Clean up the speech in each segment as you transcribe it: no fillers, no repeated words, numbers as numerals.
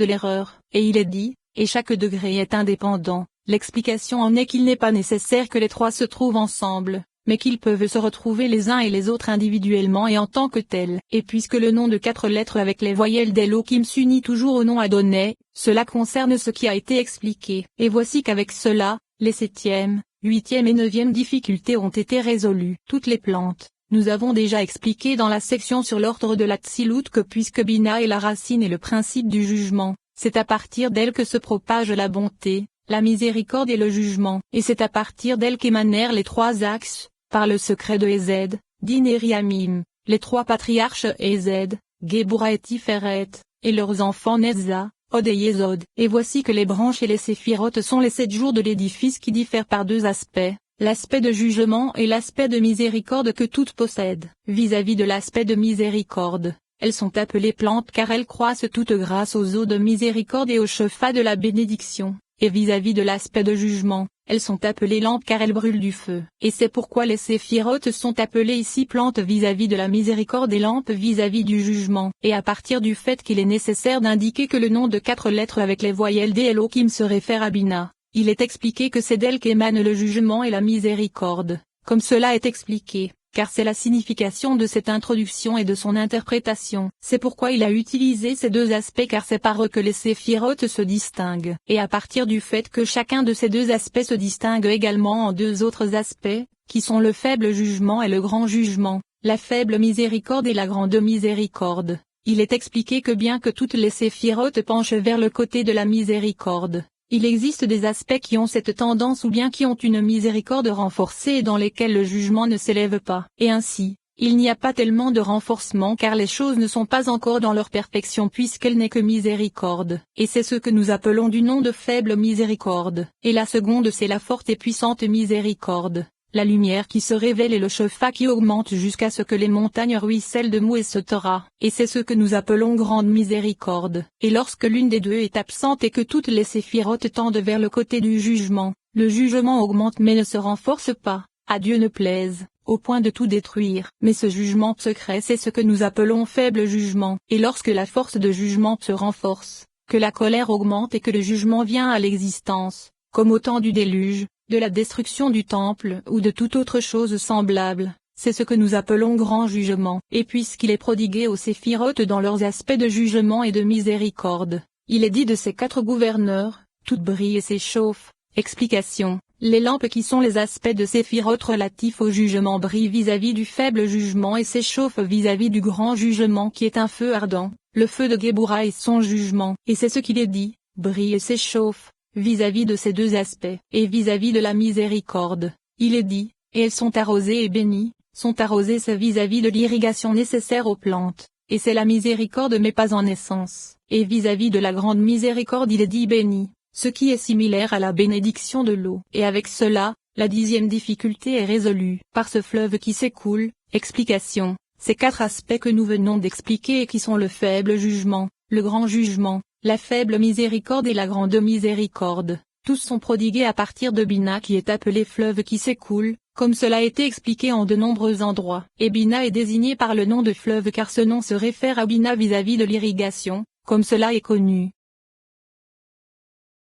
de l'erreur, et il est dit, et chaque degré est indépendant. L'explication en est qu'il n'est pas nécessaire que les trois se trouvent ensemble, mais qu'ils peuvent se retrouver les uns et les autres individuellement et en tant que tels. Et puisque le nom de 4 lettres avec les voyelles d'Elohim s'unit toujours au nom Adonai, cela concerne ce qui a été expliqué. Et voici qu'avec cela, les 7e, 8e et 9e difficultés ont été résolues. Toutes les plantes. Nous avons déjà expliqué dans la section sur l'ordre de la Tsilut que puisque Bina est la racine et le principe du jugement, c'est à partir d'elle que se propage la bonté, la miséricorde et le jugement, et c'est à partir d'elle qu'émanèrent les 3 axes, par le secret de Ézed, Din et Riamim, les 3 patriarches Ézed, Géboura et Tiferet, et leurs enfants Nezza, Od et Yesod. Et voici que les branches et les séphirotes sont les 7 jours de l'édifice qui diffèrent par 2 aspects, l'aspect de jugement et l'aspect de miséricorde que toutes possèdent. Vis-à-vis de l'aspect de miséricorde, elles sont appelées plantes car elles croissent toutes grâce aux eaux de miséricorde et au shofar de la bénédiction. Et vis-à-vis de l'aspect de jugement, elles sont appelées lampes car elles brûlent du feu. Et c'est pourquoi les séphirotes sont appelées ici plantes vis-à-vis de la miséricorde et lampes vis-à-vis du jugement. Et à partir du fait qu'il est nécessaire d'indiquer que le nom de 4 lettres avec les voyelles d'Elohim se réfère à Bina, il est expliqué que c'est d'elle qu'émanent le jugement et la miséricorde, comme cela est expliqué. Car c'est la signification de cette introduction et de son interprétation. C'est pourquoi il a utilisé ces 2 aspects car c'est par eux que les séphirotes se distinguent. Et à partir du fait que chacun de ces 2 aspects se distingue également en 2 autres aspects, qui sont le faible jugement et le grand jugement, la faible miséricorde et la grande miséricorde, il est expliqué que bien que toutes les séphirotes penchent vers le côté de la miséricorde, il existe des aspects qui ont cette tendance ou bien qui ont une miséricorde renforcée et dans lesquels le jugement ne s'élève pas. Et ainsi, il n'y a pas tellement de renforcement car les choses ne sont pas encore dans leur perfection puisqu'elle n'est que miséricorde. Et c'est ce que nous appelons du nom de faible miséricorde. Et la seconde c'est la forte et puissante miséricorde. La lumière qui se révèle et le shofar qui augmente jusqu'à ce que les montagnes ruissellent de mou et se Torah. Et c'est ce que nous appelons grande miséricorde. Et lorsque l'une des 2 est absente et que toutes les séphirotes tendent vers le côté du jugement, le jugement augmente mais ne se renforce pas, à Dieu ne plaise, au point de tout détruire. Mais ce jugement secret c'est ce que nous appelons faible jugement. Et lorsque la force de jugement se renforce, que la colère augmente et que le jugement vient à l'existence, comme au temps du déluge, de la destruction du temple ou de toute autre chose semblable, c'est ce que nous appelons grand jugement. Et puisqu'il est prodigué aux séphirotes dans leurs aspects de jugement et de miséricorde, il est dit de ces 4 gouverneurs, toutes brillent et s'échauffent. Explication. Les lampes qui sont les aspects de séphirotes relatifs au jugement brillent vis-à-vis du faible jugement et s'échauffent vis-à-vis du grand jugement qui est un feu ardent, le feu de Géboura et son jugement. Et c'est ce qu'il est dit, brillent et s'échauffent. Vis-à-vis de ces 2 aspects, et vis-à-vis de la miséricorde, il est dit, et elles sont arrosées et bénies, sont arrosées c'est vis-à-vis de l'irrigation nécessaire aux plantes, et c'est la miséricorde mais pas en essence, et vis-à-vis de la grande miséricorde il est dit béni, ce qui est similaire à la bénédiction de l'eau. Et avec cela, la 10e difficulté est résolue, par ce fleuve qui s'écoule. Explication, ces 4 aspects que nous venons d'expliquer et qui sont le faible jugement, le grand jugement, la faible miséricorde et la grande miséricorde, tous sont prodigués à partir de Bina qui est appelé fleuve qui s'écoule, comme cela a été expliqué en de nombreux endroits. Et Bina est désigné par le nom de fleuve car ce nom se réfère à Bina vis-à-vis de l'irrigation, comme cela est connu.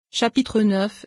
Chapitre 9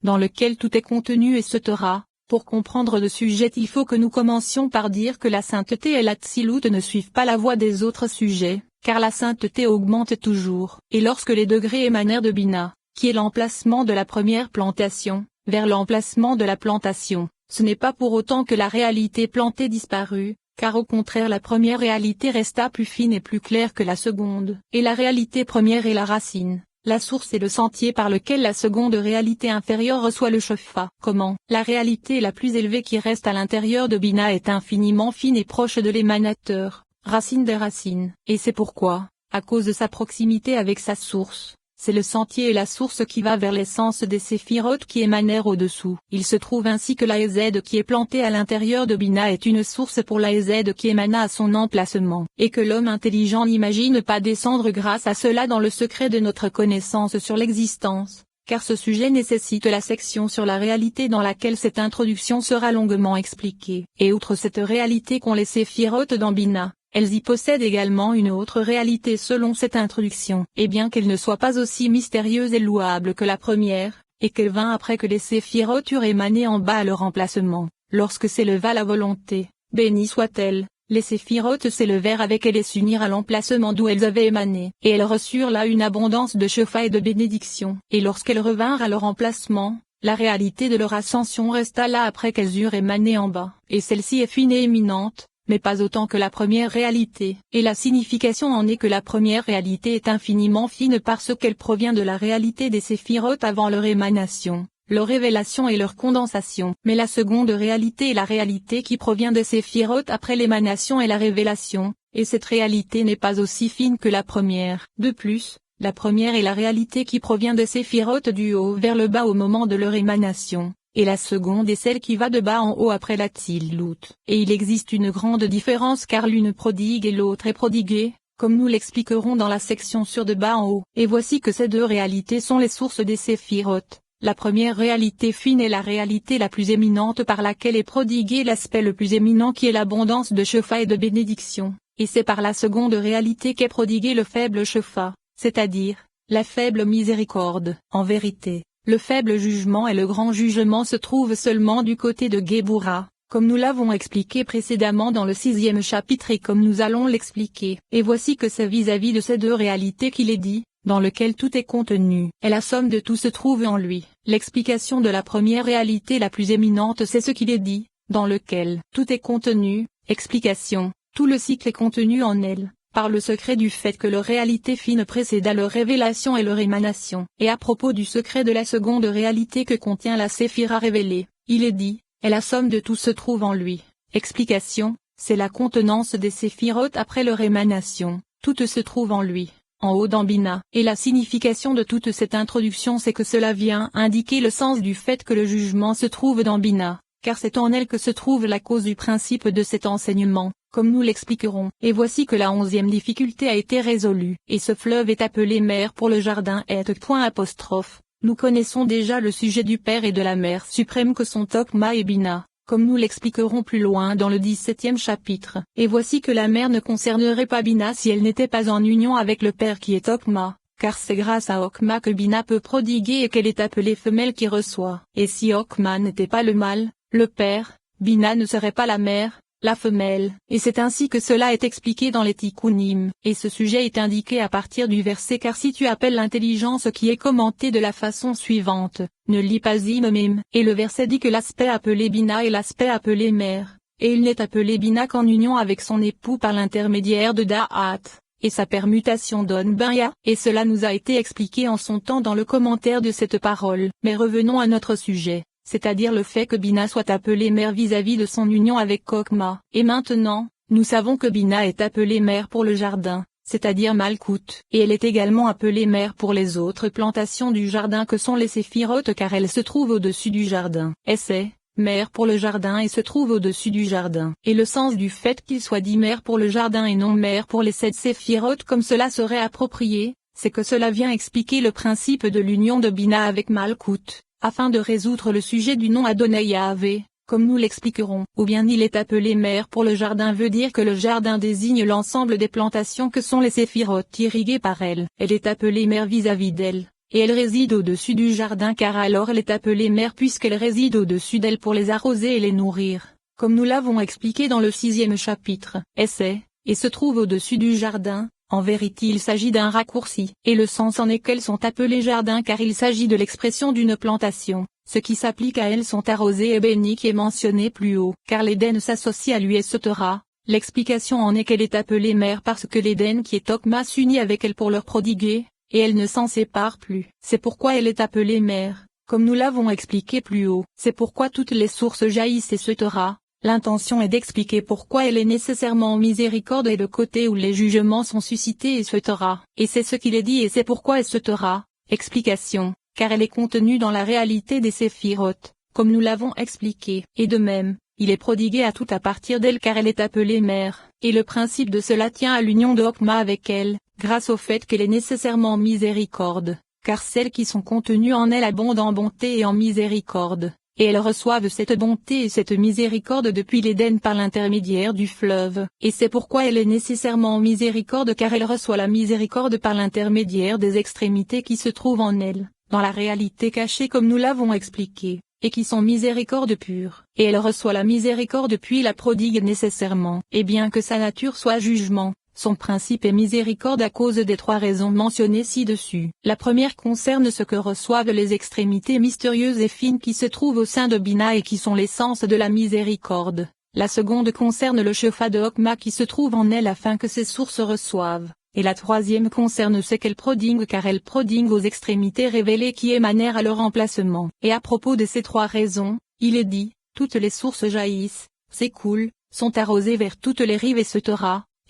dans lequel tout est contenu et se Torah. Pour comprendre le sujet il faut que nous commencions par dire que la sainteté et la tsilut ne suivent pas la voie des autres sujets, car la sainteté augmente toujours. Et lorsque les degrés émanèrent de Bina, qui est l'emplacement de la première plantation, vers l'emplacement de la plantation, ce n'est pas pour autant que la réalité plantée disparut, car au contraire la première réalité resta plus fine et plus claire que la seconde. Et la réalité première est la racine. La source est le sentier par lequel la seconde réalité inférieure reçoit le shofar. Comment? La réalité la plus élevée qui reste à l'intérieur de Bina est infiniment fine et proche de l'émanateur, racine des racines. Et c'est pourquoi, à cause de sa proximité avec sa source, c'est le sentier et la source qui va vers l'essence des séphirotes qui émanèrent au-dessous. Il se trouve ainsi que la Ézed qui est plantée à l'intérieur de Bina est une source pour la Ézed qui émana à son emplacement, et que l'homme intelligent n'imagine pas descendre grâce à cela dans le secret de notre connaissance sur l'existence, car ce sujet nécessite la section sur la réalité dans laquelle cette introduction sera longuement expliquée. Et outre cette réalité qu'ont les séphirotes dans Bina, elles y possèdent également une autre réalité selon cette introduction. Et bien qu'elle ne soit pas aussi mystérieuse et louable que la première, et qu'elle vint après que les séphirotes eurent émané en bas à leur emplacement, lorsque s'éleva la volonté, bénie soit-elle, les séphirotes s'élevèrent avec elle et s'unirent à l'emplacement d'où elles avaient émané, et elles reçurent là une abondance de chefa et de bénédictions. Et lorsqu'elles revinrent à leur emplacement, la réalité de leur ascension resta là après qu'elles eurent émané en bas, et celle-ci est fine et éminente, mais pas autant que la première réalité. Et la signification en est que la première réalité est infiniment fine parce qu'elle provient de la réalité des séphirotes avant leur émanation, leur révélation et leur condensation. Mais la seconde réalité est la réalité qui provient des séphirotes après l'émanation et la révélation, et cette réalité n'est pas aussi fine que la première. De plus, la première est la réalité qui provient des séphirotes du haut vers le bas au moment de leur émanation, et la seconde est celle qui va de bas en haut après la Tzilut. Et il existe une grande différence car l'une prodigue et l'autre est prodiguée, comme nous l'expliquerons dans la section sur de bas en haut. Et voici que ces deux réalités sont les sources des séphirotes. La première réalité fine est la réalité la plus éminente par laquelle est prodigué l'aspect le plus éminent qui est l'abondance de chefa et de bénédiction, et c'est par la seconde réalité qu'est prodigué le faible chefa, c'est-à-dire, la faible miséricorde. En vérité, le faible jugement et le grand jugement se trouvent seulement du côté de Géboura, comme nous l'avons expliqué précédemment dans le 6e chapitre et comme nous allons l'expliquer. Et voici que c'est vis-à-vis de ces deux réalités qu'il est dit, dans lequel tout est contenu, et la somme de tout se trouve en lui. L'explication de la première réalité la plus éminente c'est ce qu'il est dit, dans lequel tout est contenu, explication, tout le cycle est contenu en elle, par le secret du fait que leur réalité fine précéda leur révélation et leur émanation. Et à propos du secret de la seconde réalité que contient la séphira révélée, il est dit, et la somme de tout se trouve en lui. Explication, c'est la contenance des séphirotes après leur émanation, tout se trouve en lui, en haut dans Bina. Et la signification de toute cette introduction c'est que cela vient indiquer le sens du fait que le jugement se trouve dans Bina, car c'est en elle que se trouve la cause du principe de cet enseignement, comme nous l'expliquerons. Et voici que la 11e difficulté a été résolue. Et ce fleuve est appelé mer pour le jardin _. Nous connaissons déjà le sujet du Père et de la Mère suprême que sont Tokma et Bina, comme nous l'expliquerons plus loin dans le 17e chapitre. Et voici que la mère ne concernerait pas Bina si elle n'était pas en union avec le Père qui est Tokma, car c'est grâce à Okma que Bina peut prodiguer et qu'elle est appelée femelle qui reçoit. Et si Okma n'était pas le mâle, le Père, Bina ne serait pas la mère, la femelle, et c'est ainsi que cela est expliqué dans les Tikkunim. Et ce sujet est indiqué à partir du verset car si tu appelles l'intelligence qui est commentée de la façon suivante, ne lis pas Imamim, et le verset dit que l'aspect appelé Bina est l'aspect appelé mère, et il n'est appelé Bina qu'en union avec son époux par l'intermédiaire de Da'at, et sa permutation donne Banya, et cela nous a été expliqué en son temps dans le commentaire de cette parole. Mais revenons à notre sujet, c'est-à-dire le fait que Bina soit appelée mère vis-à-vis de son union avec Kokma. Et maintenant, nous savons que Bina est appelée mère pour le jardin, c'est-à-dire Malkout, et elle est également appelée mère pour les autres plantations du jardin que sont les séphirotes car elle se trouve au-dessus du jardin. Et c'est mère pour le jardin et se trouve au-dessus du jardin. Et le sens du fait qu'il soit dit mère pour le jardin et non mère pour les 7 séphirotes comme cela serait approprié, c'est que cela vient expliquer le principe de l'union de Bina avec Malkout, afin de résoudre le sujet du nom Adonai Yahvé, comme nous l'expliquerons. Ou bien il est appelé mère pour le jardin veut dire que le jardin désigne l'ensemble des plantations que sont les séphirotes irriguées par elle. Elle est appelée mère vis-à-vis d'elle, et elle réside au-dessus du jardin car alors elle est appelée mère puisqu'elle réside au-dessus d'elle pour les arroser et les nourrir, comme nous l'avons expliqué dans le 6e chapitre. Et se trouve au-dessus du jardin. En vérité il s'agit d'un raccourci, et le sens en est qu'elles sont appelées jardins car il s'agit de l'expression d'une plantation, ce qui s'applique à elles sont arrosées et bénies qui est mentionné plus haut. Car l'Éden s'associe à lui et Sotera, l'explication en est qu'elle est appelée mère parce que l'Éden qui est Tokma s'unit avec elle pour leur prodiguer, et elle ne s'en sépare plus. C'est pourquoi elle est appelée mère, comme nous l'avons expliqué plus haut. C'est pourquoi toutes les sources jaillissent et Sotera. L'intention est d'expliquer pourquoi elle est nécessairement en miséricorde et le côté où les jugements sont suscités et Sotera. Et c'est ce qu'il est dit et c'est pourquoi elle Sotera. Explication, car elle est contenue dans la réalité des séphirotes, comme nous l'avons expliqué. Et de même, il est prodigué à tout à partir d'elle car elle est appelée mère. Et le principe de cela tient à l'union de Okma avec elle, grâce au fait qu'elle est nécessairement en miséricorde, car celles qui sont contenues en elle abondent en bonté et en miséricorde. et elles reçoivent cette bonté et cette miséricorde depuis l'Éden par l'intermédiaire du fleuve, et c'est pourquoi elle est nécessairement en miséricorde car elle reçoit la miséricorde par l'intermédiaire des extrémités qui se trouvent en elle, dans la réalité cachée comme nous l'avons expliqué, et qui sont miséricorde pure, et elle reçoit la miséricorde puis la prodigue nécessairement, et bien que sa nature soit jugement, son principe est miséricorde à cause des trois raisons mentionnées ci-dessus. La première concerne ce que reçoivent les extrémités mystérieuses et fines qui se trouvent au sein de Bina et qui sont l'essence de la miséricorde. La seconde concerne le Shefa de Hokma qui se trouve en elle afin que ses sources reçoivent. Et la troisième concerne ce qu'elle prodigue car elle prodigue aux extrémités révélées qui émanèrent à leur emplacement. Et à propos de ces trois raisons, il est dit, toutes les sources jaillissent, s'écoulent, sont arrosées vers toutes les rives etc.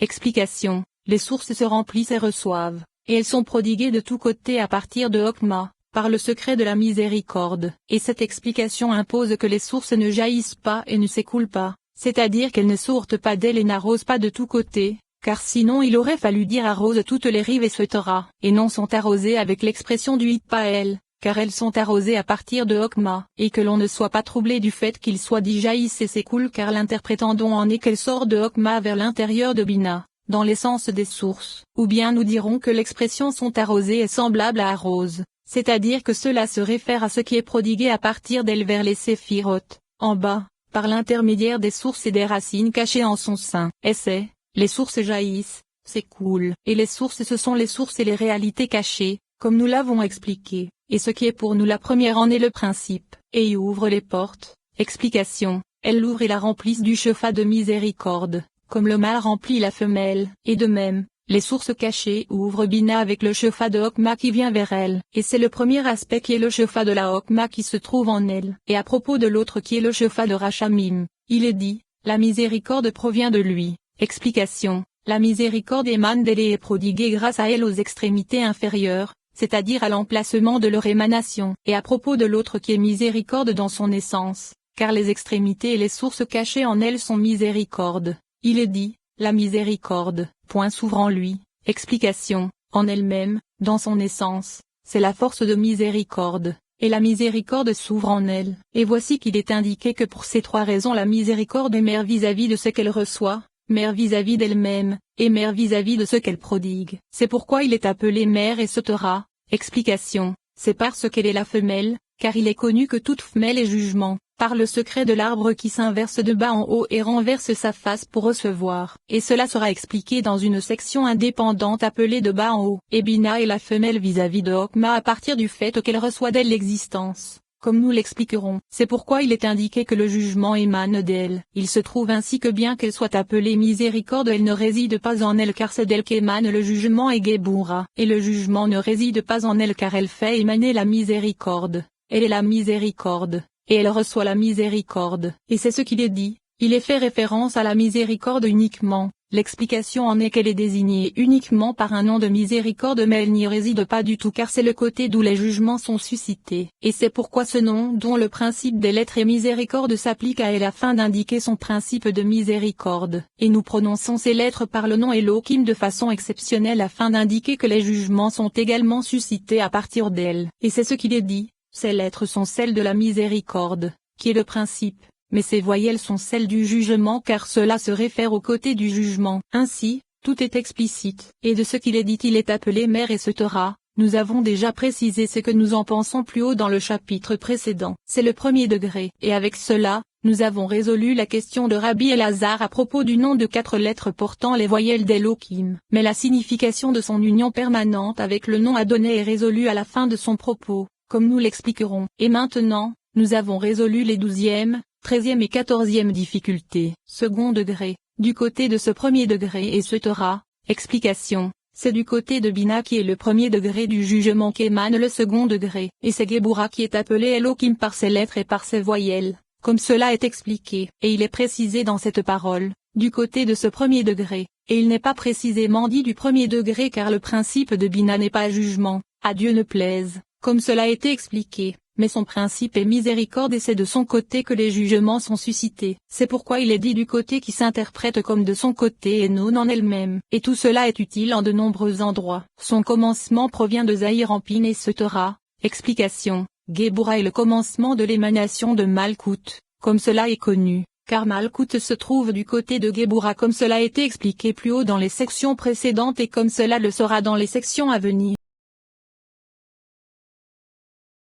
Explication, les sources se remplissent et reçoivent, et elles sont prodiguées de tous côtés à partir de Hokma, par le secret de la miséricorde. Et cette explication impose que les sources ne jaillissent pas et ne s'écoulent pas, c'est-à-dire qu'elles ne sortent pas d'elles et n'arrosent pas de tous côtés. Car sinon il aurait fallu dire arrose toutes les rives etc. Et non sont arrosées avec l'expression du Hitpael, car elles sont arrosées à partir de Hokma, et que l'on ne soit pas troublé du fait qu'il soit dit jaillissent et s'écoulent car l'interprétandon en est qu'elle sort de Hokma vers l'intérieur de Bina, dans l'essence des sources. Ou bien nous dirons que l'expression sont arrosées est semblable à arrose, c'est-à-dire que cela se réfère à ce qui est prodigué à partir d'elle vers les séphirotes, en bas, par l'intermédiaire des sources et des racines cachées en son sein. Et c'est les sources jaillissent, s'écoulent, et les sources ce sont les sources et les réalités cachées, comme nous l'avons expliqué, et ce qui est pour nous la première en est le principe, et y ouvre les portes. Explication, elles l'ouvrent et la remplissent du Shefa de miséricorde, comme le mâle remplit la femelle, et de même, les sources cachées ouvrent Bina avec le Shefa de Hokma qui vient vers elle, et c'est le premier aspect qui est le Shefa de la Hokma qui se trouve en elle. Et à propos de l'autre qui est le Shefa de Rachamim, il est dit, la miséricorde provient de lui. Explication, la miséricorde émane d'elle et est prodiguée grâce à elle aux extrémités inférieures, c'est-à-dire à l'emplacement de leur émanation. Et à propos de l'autre qui est miséricorde dans son essence, car les extrémités et les sources cachées en elle sont miséricorde, il est dit, la miséricorde, point s'ouvre en lui. Explication, en elle-même, dans son essence, c'est la force de miséricorde, et la miséricorde s'ouvre en elle. Et voici qu'il est indiqué que pour ces trois raisons la miséricorde est mère vis-à-vis de ce qu'elle reçoit, mère vis-à-vis d'elle-même, et mère vis-à-vis de ce qu'elle prodigue. C'est pourquoi il est appelé mère et Sotera. Explication, c'est parce qu'elle est la femelle, car il est connu que toute femelle est jugement, par le secret de l'arbre qui s'inverse de bas en haut et renverse sa face pour recevoir. Et cela sera expliqué dans une section indépendante appelée de bas en haut. Et Bina est la femelle vis-à-vis de Hokma à partir du fait qu'elle reçoit d'elle l'existence. Comme nous l'expliquerons, c'est pourquoi il est indiqué que le jugement émane d'elle. Il se trouve ainsi que bien qu'elle soit appelée miséricorde elle ne réside pas en elle car c'est d'elle qu'émane le jugement et Géboura. Et le jugement ne réside pas en elle car elle fait émaner la miséricorde. Elle est la miséricorde, et elle reçoit la miséricorde. Et c'est ce qu'il est dit, il est fait référence à la miséricorde uniquement. L'explication en est qu'elle est désignée uniquement par un nom de miséricorde mais elle n'y réside pas du tout car c'est le côté d'où les jugements sont suscités. Et c'est pourquoi ce nom dont le principe des lettres et miséricorde s'applique à elle afin d'indiquer son principe de miséricorde. Et nous prononçons ces lettres par le nom Elohim de façon exceptionnelle afin d'indiquer que les jugements sont également suscités à partir d'elle. Et c'est ce qu'il est dit, ces lettres sont celles de la miséricorde, qui est le principe. Mais ces voyelles sont celles du jugement car cela se réfère au côté du jugement. Ainsi, tout est explicite. Et de ce qu'il est dit il est appelé mère et Sotera. Nous avons déjà précisé ce que nous en pensons plus haut dans le chapitre précédent. C'est le premier degré. Et avec cela, nous avons résolu la question de Rabbi Elazar à propos du nom de 4 lettres portant les voyelles d'Elohim. Mais la signification de son union permanente avec le nom Adonai est résolue à la fin de son propos, comme nous l'expliquerons. Et maintenant, nous avons résolu les 12e, 13e et 14e difficultés. Second degré, du côté de ce premier degré et Sotera. Explication, c'est du côté de Bina qui est le premier degré du jugement qu'émane le second degré, et c'est Géboura qui est appelé Elohim par ses lettres et par ses voyelles, comme cela est expliqué, et il est précisé dans cette parole, du côté de ce premier degré, et il n'est pas précisément dit du premier degré car le principe de Bina n'est pas jugement, à Dieu ne plaise, comme cela a été expliqué. Mais son principe est miséricorde et c'est de son côté que les jugements sont suscités. C'est pourquoi il est dit du côté qui s'interprète comme de son côté et non en elle-même. Et tout cela est utile en de nombreux endroits. Son commencement provient de Zahir Ampin et Sotera. Explication. Géboura est le commencement de l'émanation de Malkout, comme cela est connu, car Malkout se trouve du côté de Géboura comme cela a été expliqué plus haut dans les sections précédentes et comme cela le sera dans les sections à venir.